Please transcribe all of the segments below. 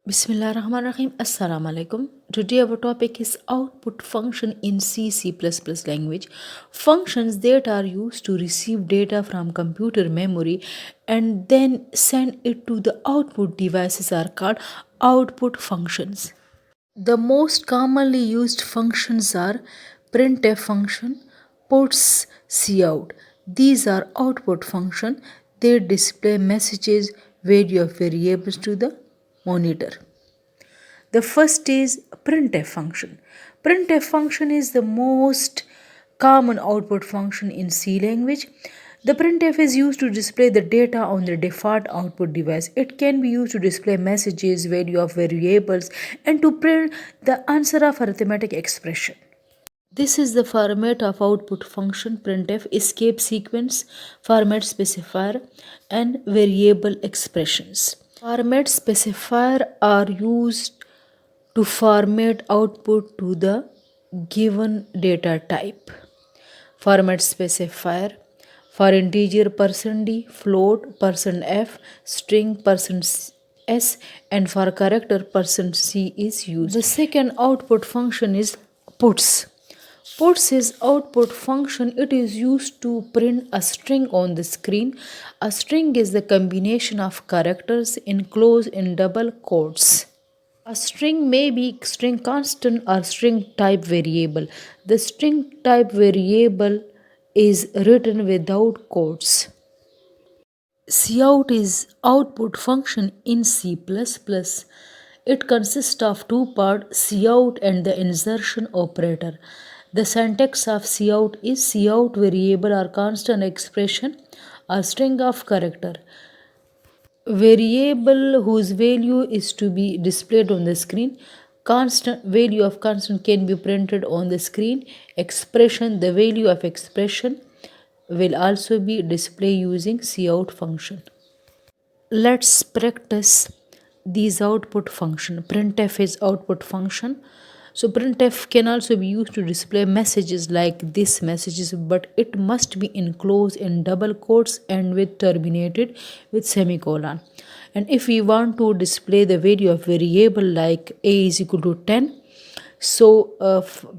Bismillahirrahmanirrahim. Assalamu alaikum. Today our topic is output function in C++ language. Functions that are used to receive data from computer memory and then send it to the output devices are called output functions. The most commonly used functions are printf function, puts, cout. These are output functions. They display messages, value of variables to the monitor. The first is printf function. Printf function is the most common output function in C language. The printf is used to display the data on the default output device. It can be used to display messages, value of variables, and to print the answer of arithmetic expression. This is the format of output function printf: escape sequence, format specifier, and variable expressions. Format specifier are used to format output to the given data type. Format specifier for integer %d, float %f, string %s, and for character %c is used. The second output function is puts. Puts is output function. It is used to print a string on the screen. A string is the combination of characters enclosed in double quotes. A string may be string constant or string type variable. The string type variable is written without quotes. Cout is output function in C++. It consists of two parts, cout and the insertion operator. The syntax of cout is cout variable or constant expression or string of character. Variable whose value is to be displayed on the screen. Constant value of constant can be printed on the screen. Expression, the value of expression will also be displayed using cout function. Let's practice these output function. Printf is output function. So printf can also be used to display messages like this messages, but it must be enclosed in double quotes and with terminated with semicolon. And if we want to display the value of variable like a is equal to 10, so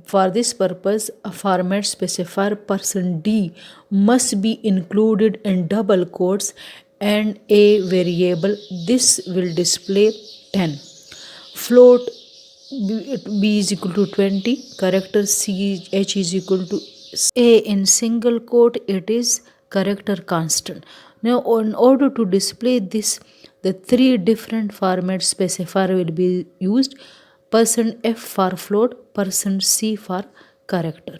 for this purpose a format specifier %d must be included in double quotes and a variable. This will display 10. Float b is equal to 20. Character ch is equal to a in single quote. It is character constant. Now in order to display this, the three different format specifier will be used: %f for float, %c for character.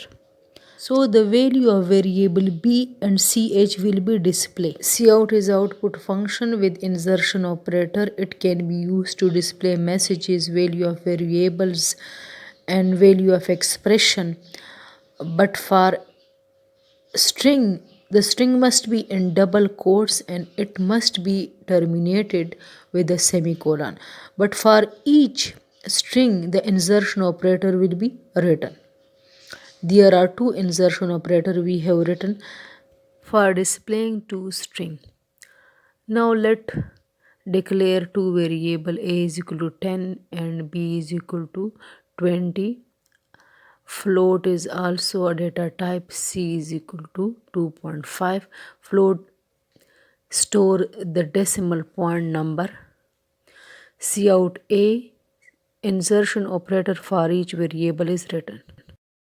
So the value of variable b and ch will be displayed. Cout is output function with insertion operator. It can be used to display messages, value of variables, and value of expression. But for string, the string must be in double quotes and it must be terminated with a semicolon. But for each string, the insertion operator will be written. There are two insertion operator we have written for displaying two string. Now let declare two variable a is equal to 10 and b is equal to 20. Float is also a data type. C is equal to 2.5. Float store the decimal point number. Cout a insertion operator for each variable is written.